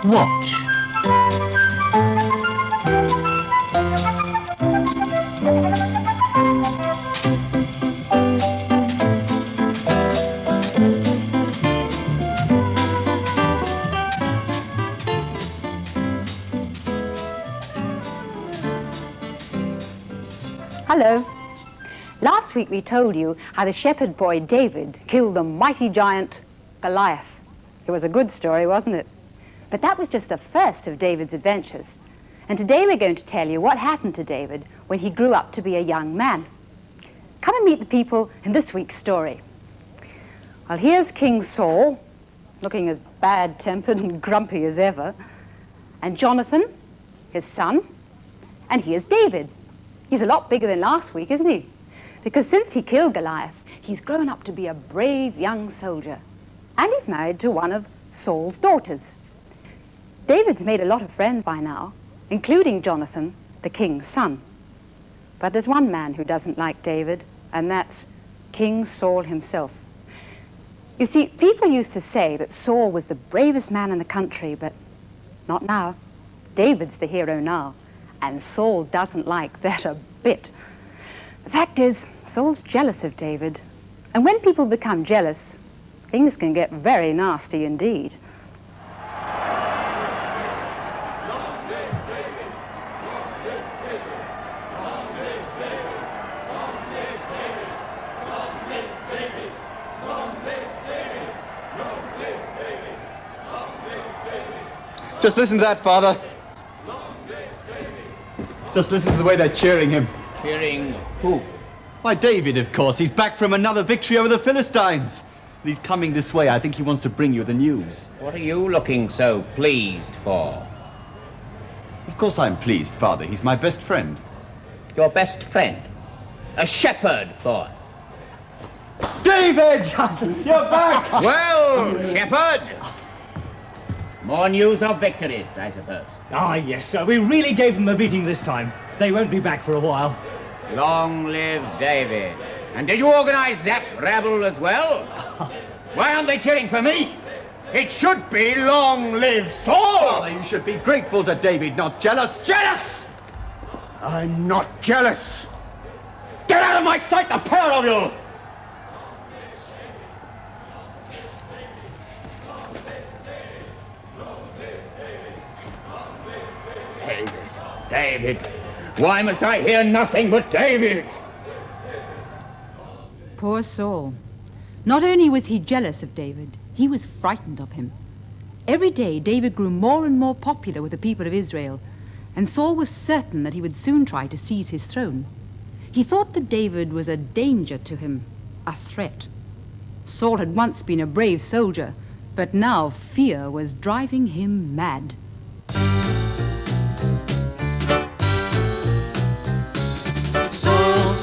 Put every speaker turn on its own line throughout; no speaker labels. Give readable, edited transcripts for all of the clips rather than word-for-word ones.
Watch.
Hello. Last week we told you how the shepherd boy David killed the mighty giant Goliath. It was a good story, wasn't it? But that was just the first of David's adventures. And today we're going to tell you what happened to David when he grew up to be a young man. Come and meet the people in this week's story. Well, here's King Saul, looking as bad-tempered and grumpy as ever, and Jonathan, his son, and here's David. He's a lot bigger than last week, isn't he? Because since he killed Goliath, he's grown up to be a brave young soldier. And he's married to one of Saul's daughters. David's made a lot of friends by now, including Jonathan, the king's son. But there's one man who doesn't like David, and that's King Saul himself. You see, people used to say that Saul was the bravest man in the country, but not now. David's the hero now. And Saul doesn't like that a bit. The fact is, Saul's jealous of David. And when people become jealous, things can get very nasty indeed.
Long live David! Long live David! Long live David! Long live David! Long live David! Long live David! Long live David! Long live David!
Just listen to that, Father. Just listen to the way they're cheering him.
Cheering who?
Why, David, of course. He's back from another victory over the Philistines. And he's coming this way. I think he wants to bring you the news.
What are you looking so pleased for?
Of course I'm pleased, Father. He's my best friend.
Your best friend? A shepherd boy?
David! You're back!
Well, shepherd! More news of victories, I suppose.
Ah, yes, sir. We really gave them a beating this time. They won't be back for a while.
Long live David. And did you organize that rabble as well? Why aren't they cheering for me? It should be long live Saul!
Father, you should be grateful to David, not jealous.
Jealous? I'm not jealous. Get out of my sight, the pair of you! David. Why must I hear nothing but David?
Poor Saul. Not only was he jealous of David, he was frightened of him. Every day, David grew more and more popular with the people of Israel, and Saul was certain that he would soon try to seize his throne. He thought that David was a danger to him, a threat. Saul had once been a brave soldier, but now fear was driving him mad.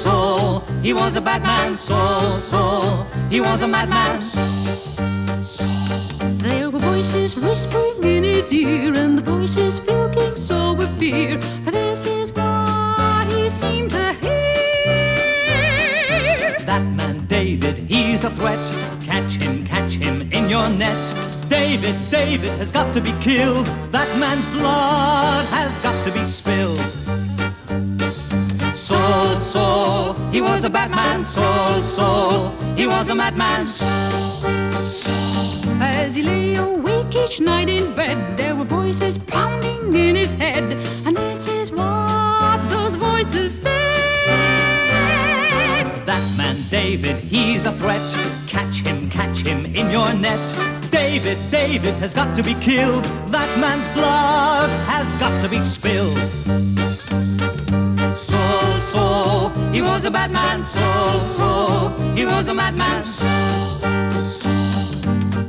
Saul, he was a bad man. Saul, he was a madman. Saul. There were voices whispering in his ear, and the voices filled King Saul with fear. This is what he seemed to hear.
That man, David, he's a threat. Catch him in your net. David has got to be killed. That man's blood has got to be spilled. Saul, he was a bad man. Saul, he was a madman.
Saul. As he lay awake each night in bed, there were voices pounding in his head, and this is what those voices said.
That man, David, he's a threat. Catch him in your net. David has got to be killed. That man's blood has got to be spilled. Saul,
he was a bad man. Saul, he was a madman.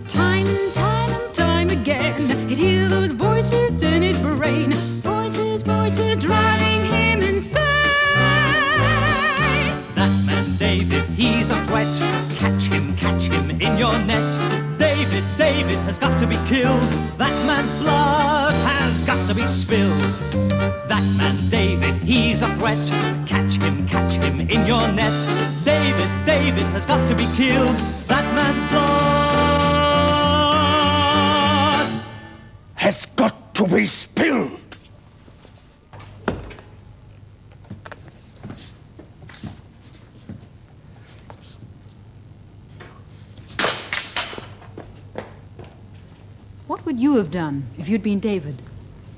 Time and time again, he'd hear those voices in his brain. Voices driving him insane.
That man, David, he's a threat. Catch him in your net. David has got to be killed. That man's blood has got to be spilled. That man, David, he's a threat. Catch him in your net. David has got to be killed. That man's blood
Has got to be spilled.
What would you have done if you'd been David?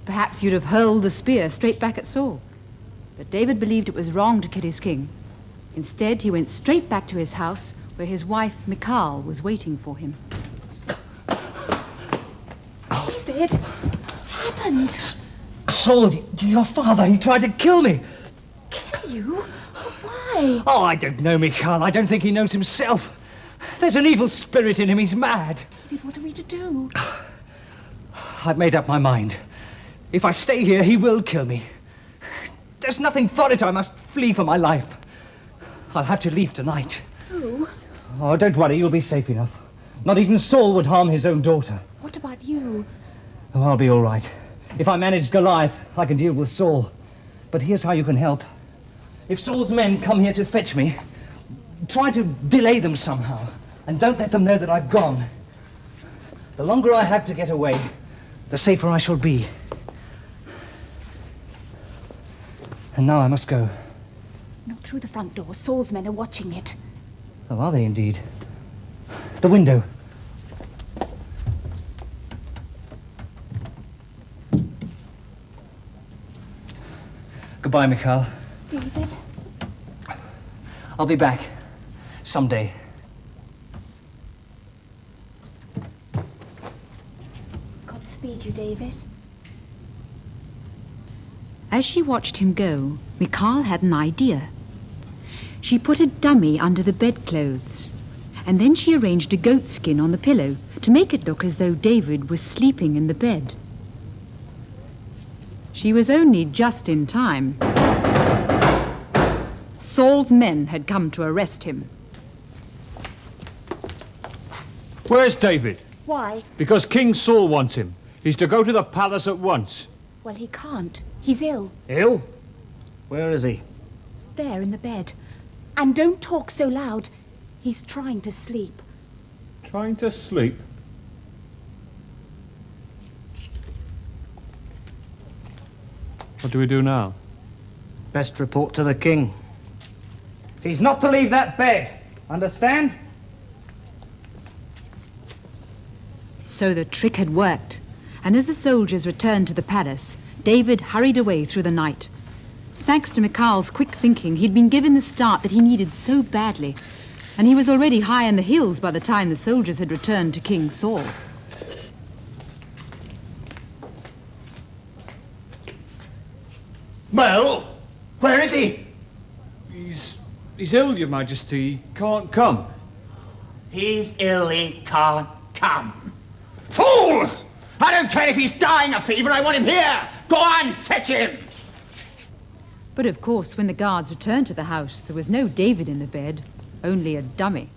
Perhaps you'd have hurled the spear straight back at Saul. But David believed it was wrong to kill his king. Instead, he went straight back to his house, where his wife, Michal, was waiting for him.
David, what's happened?
Saul, your father, he tried to kill me.
Kill you? Why?
Oh, I don't know, Michal. I don't think he knows himself. There's an evil spirit in him. He's mad.
David, what are we to do?
I've made up my mind. If I stay here, he will kill me. There's nothing for it. I must flee for my life. I'll have to leave tonight.
Who?
Oh, don't worry. You'll be safe enough. Not even Saul would harm his own daughter.
What about you?
Oh, I'll be all right. If I manage Goliath, I can deal with Saul. But here's how you can help. If Saul's men come here to fetch me, try to delay them somehow. And don't let them know that I've gone. The longer I have to get away, the safer I shall be. And now I must go.
Not through the front door. Saul's men are watching it.
Oh, are they indeed? The window. Goodbye, Michal.
David?
I'll be back. Someday.
Godspeed you, David.
As she watched him go, Michal had an idea. She put a dummy under the bedclothes, and then she arranged a goat skin on the pillow to make it look as though David was sleeping in the bed. She was only just in time. Saul's men had come to arrest him.
Where's David?
Why?
Because King Saul wants him. He's to go to the palace at once.
Well, he can't. He's ill.
Ill? Where is he?
There in the bed. And don't talk so loud. He's trying to sleep.
Trying to sleep? What do we do now?
Best report to the king. He's not to leave that bed. Understand?
So the trick had worked, and as the soldiers returned to the palace, David hurried away through the night. Thanks to Michal's quick thinking, he'd been given the start that he needed so badly, and he was already high in the hills by the time the soldiers had returned to King Saul.
Well, where is he?
He's ill, Your Majesty. He can't come.
He's ill, he can't come. Fools! I don't care if he's dying of fever, I want him here! Go on, fetch him!
But of course, when the guards returned to the house, there was no David in the bed, only a dummy.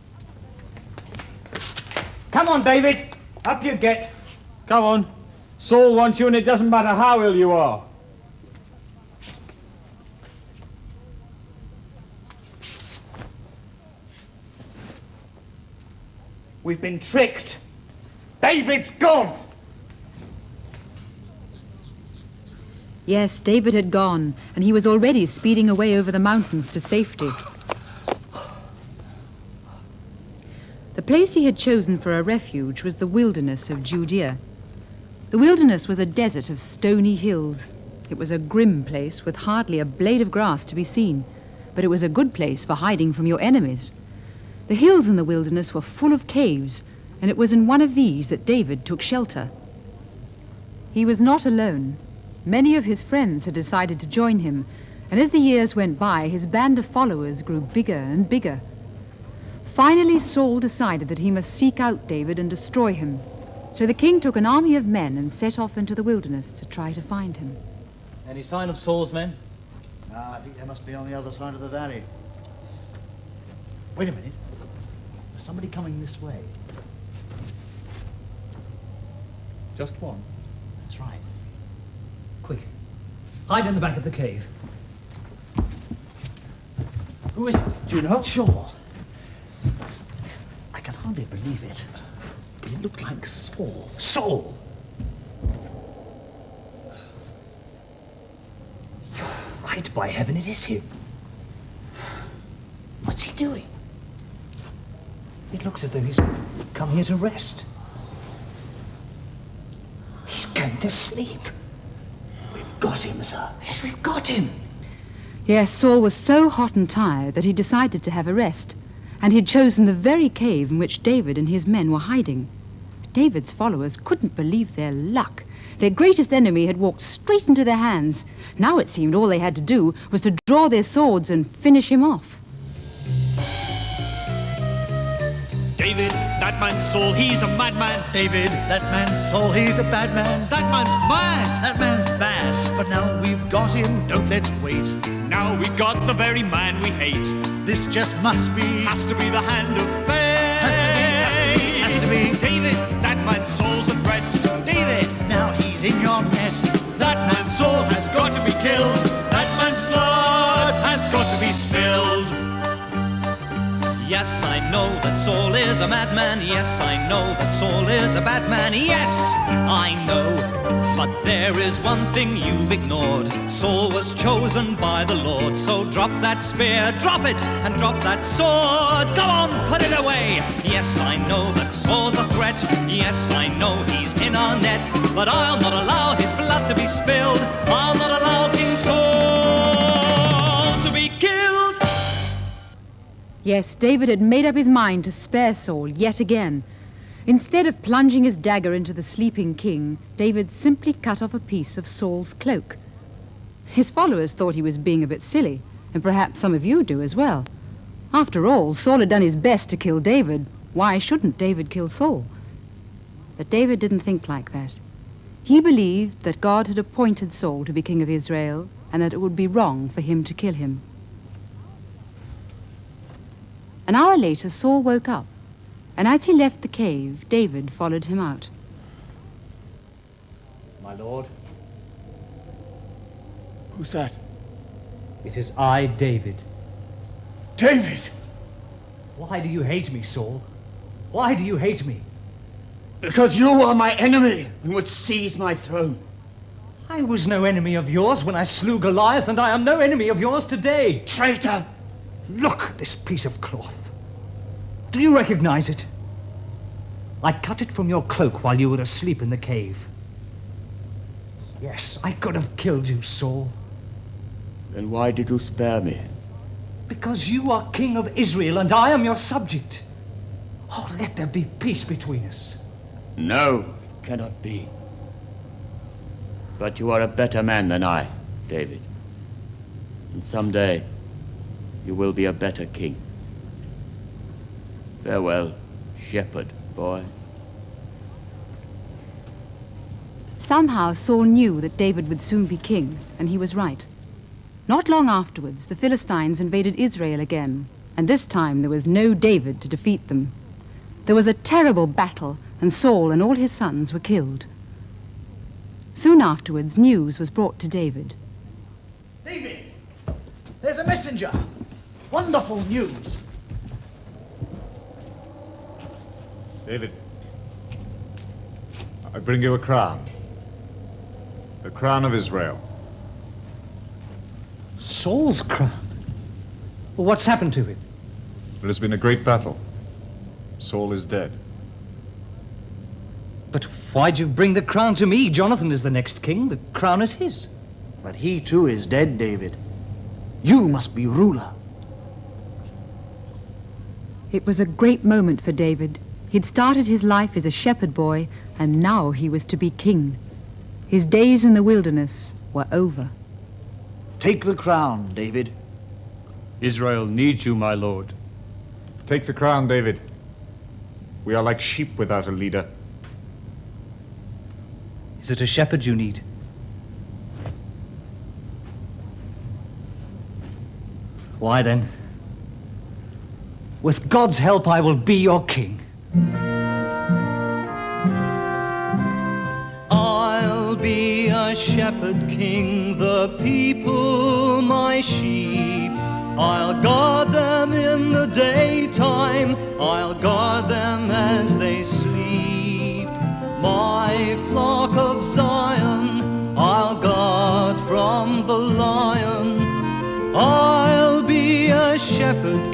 Come on, David. Up you get.
Come on. Saul wants you, and it doesn't matter how ill you are.
We've been tricked. David's gone.
Yes, David had gone, and he was already speeding away over the mountains to safety. The place he had chosen for a refuge was the wilderness of Judea. The wilderness was a desert of stony hills. It was a grim place with hardly a blade of grass to be seen, but it was a good place for hiding from your enemies. The hills in the wilderness were full of caves, and it was in one of these that David took shelter. He was not alone. Many of his friends had decided to join him, and as the years went by, his band of followers grew bigger and bigger. Finally, Saul decided that he must seek out David and destroy him. So the king took an army of men and set off into the wilderness to try to find him.
Any sign of Saul's men?
I think they must be on the other side of the valley. Wait a minute. There's somebody coming this way.
Just one.
That's right.
Quick. Hide in the back of the cave.
Who is it? Do you know? Sure. I can hardly believe it. But it looked like Saul.
Saul!
right, by heaven, it is him. What's he doing? It looks as though he's come here to rest. He's going to sleep. We've got him, sir. Yes, we've got him.
Yes, Saul was so hot and tired that he decided to have a rest, and he'd chosen the very cave in which David and his men were hiding. David's followers couldn't believe their luck. Their greatest enemy had walked straight into their hands. Now it seemed all they had to do was to draw their swords and finish him off.
David, that man Saul, he's a madman.
David, that man Saul, he's a bad man.
That man's mad.
That man's bad. But now we've got him, don't let's wait.
Now we've got the very man we hate.
This just must be.
Has to be the hand of fate.
Has to be.
David, that man Saul's a threat.
David, now he's in your net.
That man Saul has got to be killed. That man's blood has got to be spilled. Yes, I know that Saul is a madman. Yes, I know that Saul is a bad man. Yes, I know. But there is one thing you've ignored. Saul was chosen by the Lord. So drop that spear, drop it, and drop that sword. Go on, put it away. Yes, I know that Saul's a threat. Yes, I know he's in our net. But I'll not allow his blood to be spilled. I'll not allow King Saul to be killed.
Yes, David had made up his mind to spare Saul yet again. Instead of plunging his dagger into the sleeping king, David simply cut off a piece of Saul's cloak. His followers thought he was being a bit silly, and perhaps some of you do as well. After all, Saul had done his best to kill David. Why shouldn't David kill Saul? But David didn't think like that. He believed that God had appointed Saul to be king of Israel, and that it would be wrong for him to kill him. An hour later, Saul woke up, and as he left the cave, David followed him out.
My lord,
Who's that?
it is I, David.
David!
Why do you hate me, Saul? Why do you hate me?
Because you are my enemy and would seize my throne.
I was no enemy of yours when I slew Goliath, and I am no enemy of yours today.
Traitor!
Look at this piece of cloth. Do you recognize it? I cut it from your cloak while you were asleep in the cave. Yes, I could have killed you, Saul.
Then why did you spare me?
Because you are king of Israel and I am your subject. Oh, let there be peace between us.
No, it cannot be. But you are a better man than I, David. And someday, you will be a better king. Farewell, shepherd boy.
Somehow Saul knew that David would soon be king, and he was right. Not long afterwards, the Philistines invaded Israel again, and this time there was no David to defeat them. There was a terrible battle, and Saul and all his sons were killed. Soon afterwards, news was brought to David.
David, there's a messenger. Wonderful news.
David, I bring you a crown. The crown of Israel.
Saul's crown? Well, what's happened to him?
There has been a great battle. Saul is dead.
But why'd you bring the crown to me? Jonathan is the next king. The crown is his.
But he too is dead, David. You must be ruler.
It was a great moment for David. He'd started his life as a shepherd boy, and now he was to be king. His days in the wilderness were over.
Take the crown, David.
Israel needs you, my lord.
Take the crown, David. We are like sheep without a leader.
Is it a shepherd you need? Why then, with God's help, I will be your king.
I'll be a shepherd king, the people my sheep. I'll guard them in the daytime, I'll guard them as they sleep. My flock of Zion, I'll guard from the lion. shepherd